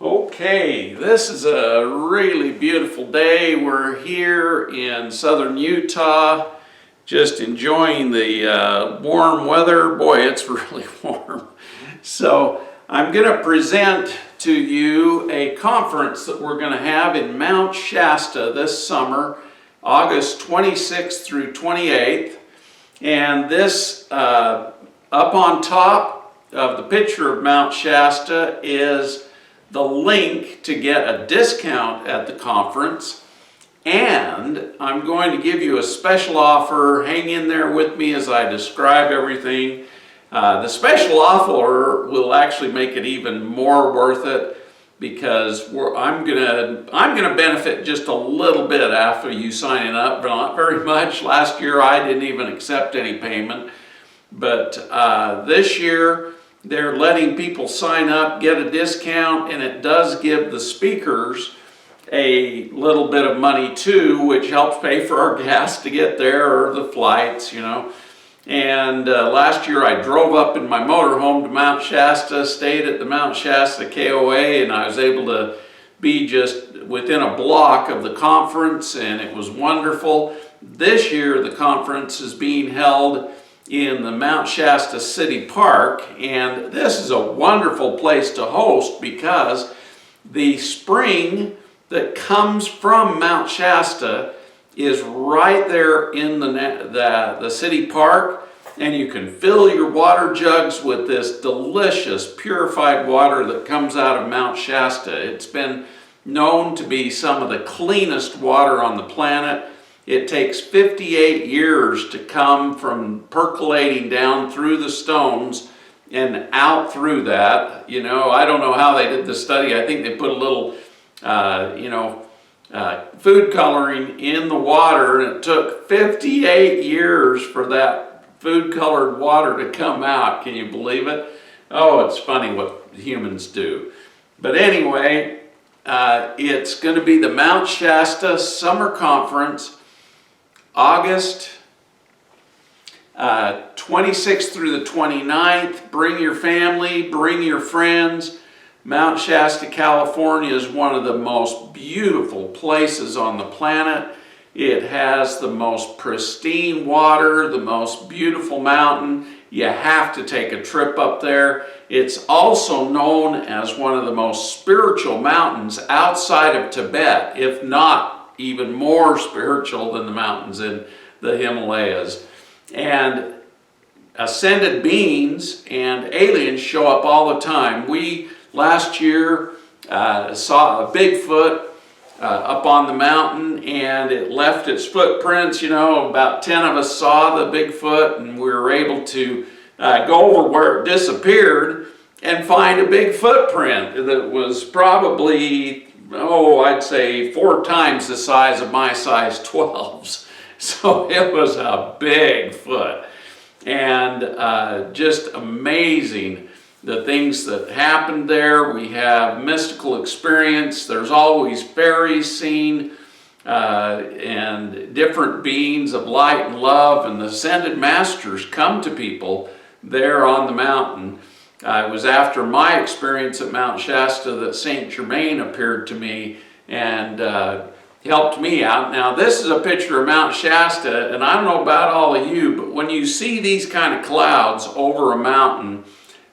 Okay, this is a really beautiful day. We're here in southern Utah, just enjoying the warm weather. Boy, it's really warm. So I'm going to present to you a conference that we're going to have in Mount Shasta this summer, August 26th through 28th. And this, up on top of the picture of Mount Shasta is the link to get a discount at the conference, and I'm going to give you a special offer. Hang in there with me as I describe everything. The special offer will actually make it even more worth it because I'm gonna benefit just a little bit after you signing up, but not very much. Last year I didn't even accept any payment, but this year they're letting people sign up, get a discount, and it does give the speakers a little bit of money too, which helps pay for our gas to get there or the flights, you know. And last year I drove up in my motorhome to Mount Shasta, stayed at the Mount Shasta KOA, and I was able to be just within a block of the conference, and it was wonderful. This year the conference is being held in the Mount Shasta City Park, and this is a wonderful place to host because the spring that comes from Mount Shasta is right there in the city park, and you can fill your water jugs with this delicious purified water that comes out of Mount Shasta. It's been known to be some of the cleanest water on the planet. It takes 58 years to come from percolating down through the stones and out through that. You know, I don't know how they did the study. I think they put a little, food coloring in the water, and it took 58 years for that food colored water to come out. Can you believe it? Oh, it's funny what humans do. But anyway, it's going to be the Mount Shasta Summer Conference, August 26th through the 29th. Bring your family, bring your friends. Mount Shasta, California is one of the most beautiful places on the planet. It has the most pristine water, the most beautiful mountain. You have to take a trip up there. It's also known as one of the most spiritual mountains outside of Tibet, if not even more spiritual than the mountains in the Himalayas. And ascended beings and aliens show up all the time. We last year saw a Bigfoot up on the mountain, and it left its footprints. You know, about 10 of us saw the Bigfoot, and we were able to go over where it disappeared and find a big footprint that was probably, I'd say 4 times the size of my size 12s. So it was a big foot, and just amazing the things that happened there. We have mystical experience. There's always fairies seen, and different beings of light and love, and the ascended masters come to people there on the mountain. It was after my experience at Mount Shasta that St. Germain appeared to me and helped me out. Now, this is a picture of Mount Shasta, and I don't know about all of you, but when you see these kind of clouds over a mountain,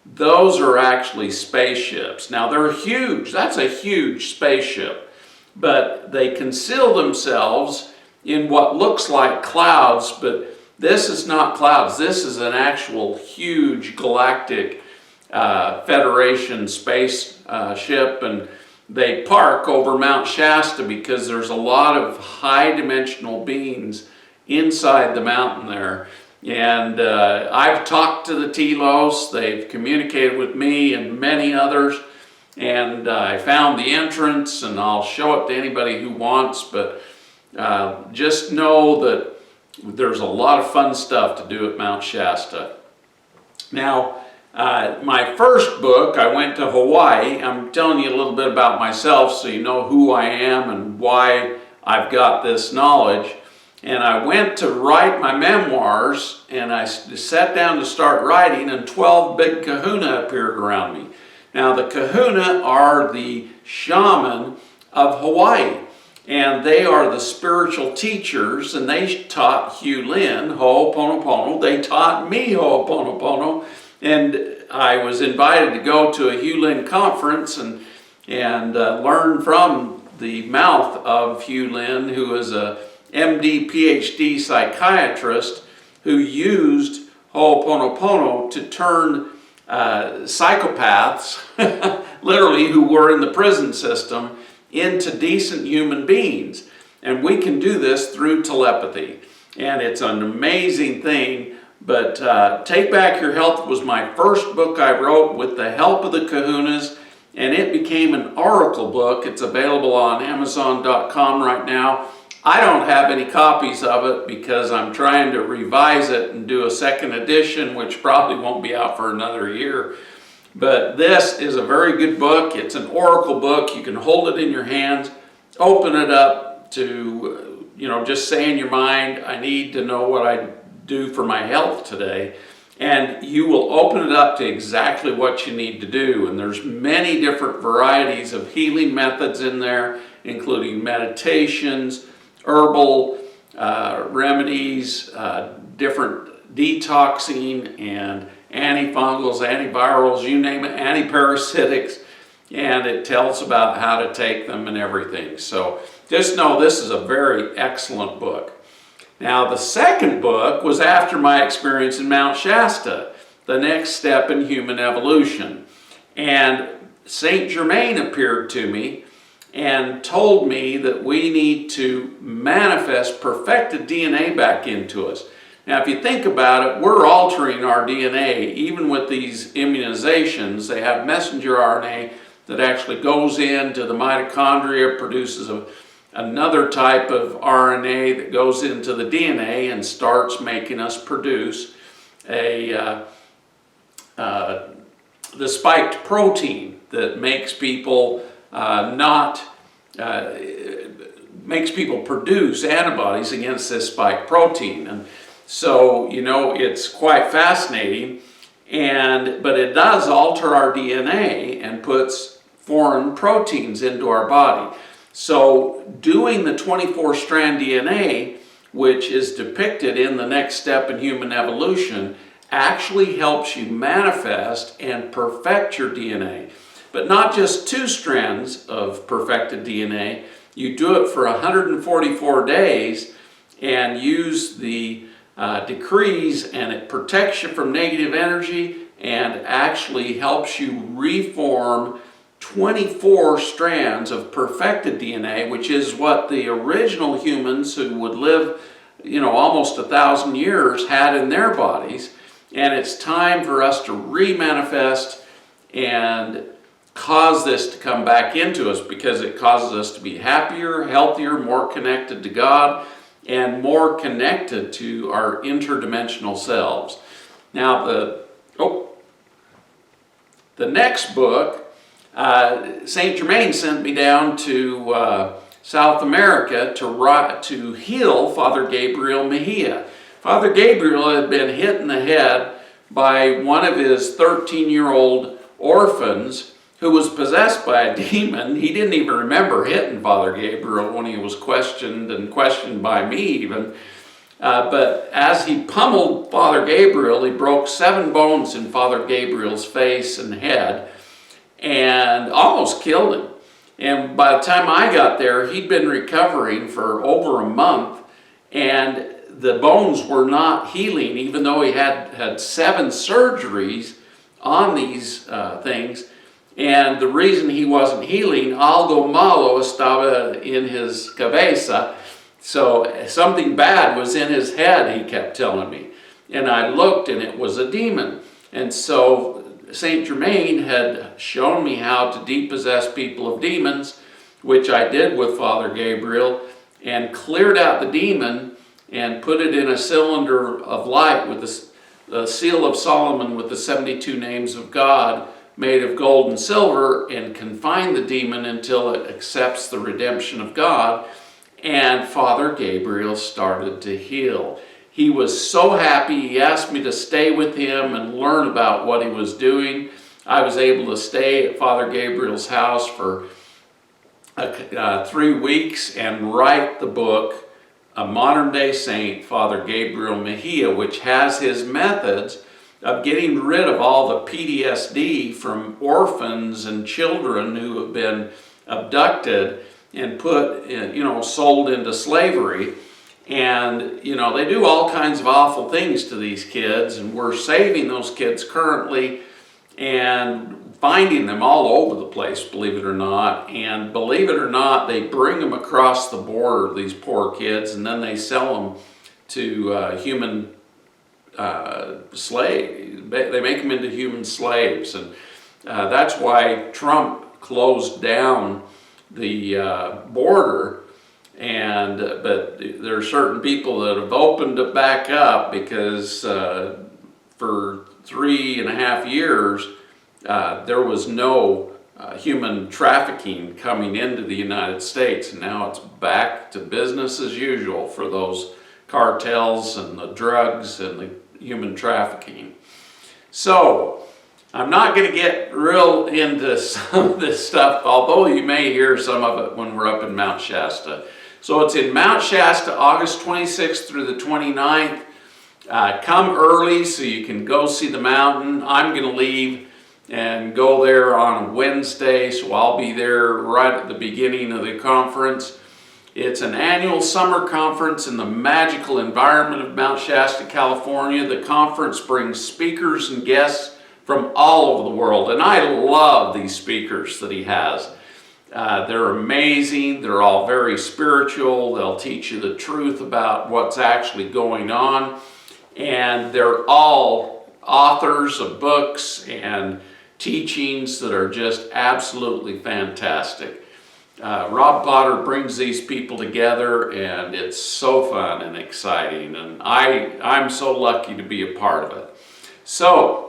those are actually spaceships. Now, they're huge. That's a huge spaceship, but they conceal themselves in what looks like clouds, but this is not clouds. This is an actual huge galactic Federation space ship, and they park over Mount Shasta because there's a lot of high-dimensional beings inside the mountain there. And I've talked to the Telos. They've communicated with me and many others, and I found the entrance, and I'll show it to anybody who wants, but just know that there's a lot of fun stuff to do at Mount Shasta. Now, my first book, I went to Hawaii. I'm telling you a little bit about myself so you know who I am and why I've got this knowledge. And I went to write my memoirs, and I sat down to start writing, and 12 big kahuna appeared around me. Now, the kahuna are the shaman of Hawaii, and they are the spiritual teachers, and they taught Hugh Lin Ho'oponopono. They taught me Ho'oponopono, and I was invited to go to a Hugh Lin conference and learn from the mouth of Hugh Lin, who is a MD, PhD psychiatrist who used Ho'oponopono to turn psychopaths, literally, who were in the prison system, into decent human beings. And we can do this through telepathy. And it's an amazing thing. But Take Back Your Health was my first book I wrote with the help of the kahunas, and it became an oracle book. It's available on Amazon.com right now. I don't have any copies of it because I'm trying to revise it and do a second edition, which probably won't be out for another year. But this is a very good book. It's an oracle book. You can hold it in your hands, open it up to, just say in your mind, I need to know what I do for my health today. And you will open it up to exactly what you need to do. And there's many different varieties of healing methods in there, including meditations, herbal remedies, different detoxing and antifungals, antivirals, you name it, antiparasitics, and it tells about how to take them and everything. So just know this is a very excellent book. Now, the second book was after my experience in Mt Shasta, the next step in human evolution. And St. Germain appeared to me and told me that we need to manifest perfected DNA back into us. Now, if you think about it, we're altering our DNA. Even with these immunizations, they have messenger RNA that actually goes into the mitochondria, produces another type of RNA that goes into the DNA and starts making us produce the spiked protein that makes people makes people produce antibodies against this spike protein. And so, it's quite fascinating, but it does alter our DNA and puts foreign proteins into our body. So doing the 24-strand DNA, which is depicted in the next step in human evolution, actually helps you manifest and perfect your DNA. But not just 2 strands of perfected DNA. You do it for 144 days and use the decrees, and it protects you from negative energy and actually helps you reform 24 strands of perfected DNA, which is what the original humans who would live, almost 1,000 years had in their bodies. And it's time for us to remanifest and cause this to come back into us, because it causes us to be happier, healthier, more connected to God, and more connected to our interdimensional selves. Now, the next book, St. Germain sent me down to South America to heal Father Gabriel Mejia. Father Gabriel had been hit in the head by one of his 13-year-old orphans who was possessed by a demon. He didn't even remember hitting Father Gabriel when he was questioned by me even. But as he pummeled Father Gabriel, he broke 7 bones in Father Gabriel's face and head and almost killed him. And by the time I got there, he'd been recovering for over a month, and the bones were not healing, even though he had 7 surgeries on these things. And the reason he wasn't healing, algo malo estaba en his cabeza. So something bad was in his head, he kept telling me. And I looked, and it was a demon. And so St. Germain had shown me how to depossess people of demons, which I did with Father Gabriel, and cleared out the demon and put it in a cylinder of light with the seal of Solomon with the 72 names of God made of gold and silver, and confined the demon until it accepts the redemption of God. And Father Gabriel started to heal. He was so happy. He asked me to stay with him and learn about what he was doing. I was able to stay at Father Gabriel's house for 3 weeks and write the book, A Modern Day Saint, Father Gabriel Mejia, which has his methods of getting rid of all the PTSD from orphans and children who have been abducted and put, sold into slavery. And, they do all kinds of awful things to these kids, and we're saving those kids currently and finding them all over the place, believe it or not. And believe it or not, they bring them across the border, these poor kids, and then they sell them to human slaves. They make them into human slaves. And that's why Trump closed down the border. But there are certain people that have opened it back up because for 3.5 years, there was no human trafficking coming into the United States, and now it's back to business as usual for those cartels and the drugs and the human trafficking. So, I'm not going to get real into some of this stuff, although you may hear some of it when we're up in Mount Shasta. So it's in Mount Shasta, August 26th through the 29th. Come early so you can go see the mountain. I'm going to leave and go there on Wednesday, so I'll be there right at the beginning of the conference. It's an annual summer conference in the magical environment of Mount Shasta, California. The conference brings speakers and guests from all over the world, and I love these speakers that he has. They're amazing. They're all very spiritual. They'll teach you the truth about what's actually going on, and they're all authors of books and teachings that are just absolutely fantastic. Rob Potter brings these people together, and it's so fun and exciting, and I'm so lucky to be a part of it. So,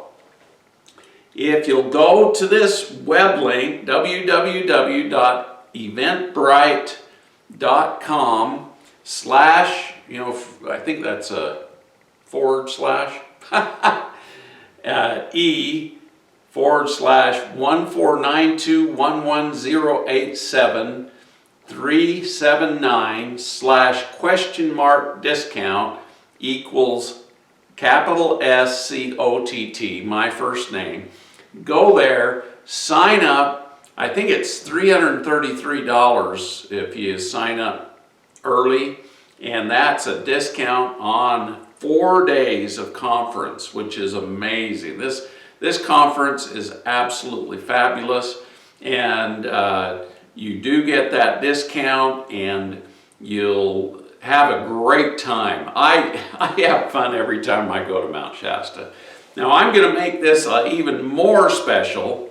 if you'll go to this web link, www.eventbrite.com/ I think that's a / e//149211087-379/?discount equals SCOTT, my first name. Go there, sign up. I think it's $333 if you sign up early, and that's a discount on 4 days of conference, which is amazing. This conference is absolutely fabulous, and you do get that discount, and you'll have a great time. I have fun every time I go to Mount Shasta. Now I'm going to make this even more special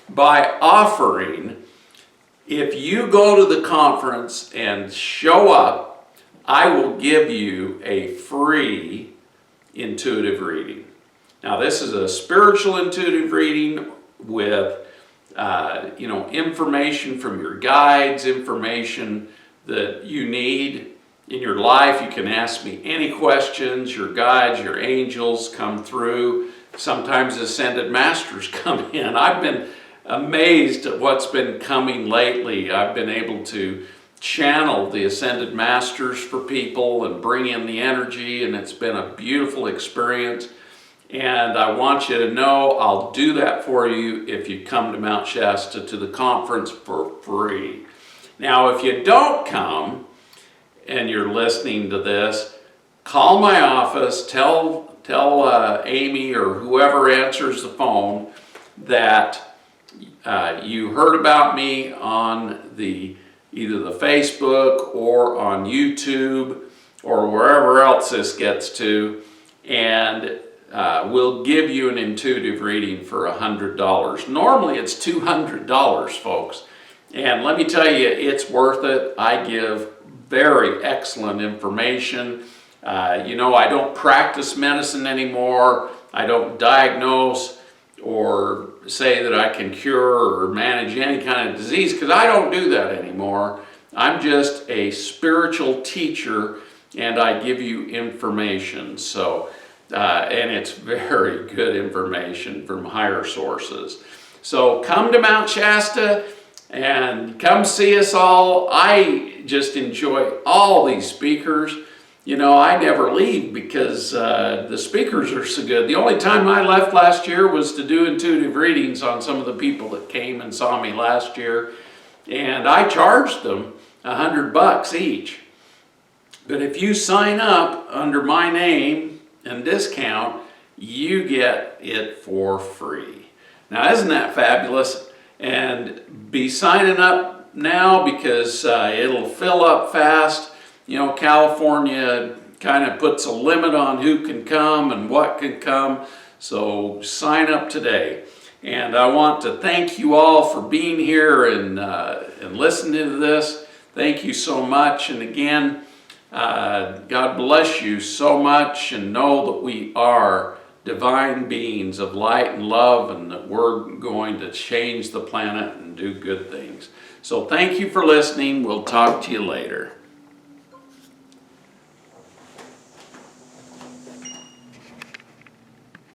by offering, if you go to the conference and show up, I will give you a free intuitive reading. Now this is a spiritual intuitive reading with information from your guides, information that you need in your life. You can ask me any questions. Your guides, your angels come through. Sometimes ascended masters come in. I've been amazed at what's been coming lately. I've been able to channel the ascended masters for people and bring in the energy, and it's been a beautiful experience. And I want you to know I'll do that for you if you come to Mount Shasta to the conference for free. Now, if you don't come and you're listening to this, call my office, tell Amy or whoever answers the phone that you heard about me on either the Facebook or on YouTube or wherever else this gets to, and we'll give you an intuitive reading for $100. Normally it's $200, folks. And let me tell you, it's worth it. I give very excellent information. I don't practice medicine anymore. I don't diagnose or say that I can cure or manage any kind of disease, because I don't do that anymore. I'm just a spiritual teacher, and I give you information. So and it's very good information from higher sources. So come to Mount Shasta and come see us all. I just enjoy all these speakers. You know, I never leave because the speakers are so good. The only time I left last year was to do intuitive readings on some of the people that came and saw me last year, and I charged them $100 each. But if you sign up under my name and discount, you get it for free. Now, isn't that fabulous? And be signing up now because it'll fill up fast. You know, California kind of puts a limit on who can come and what can come. So sign up today. And I want to thank you all for being here and listening to this. Thank you so much. And again, God bless you so much, and know that we are divine beings of light and love, and that we're going to change the planet and do good things. So thank you for listening. We'll talk to you later.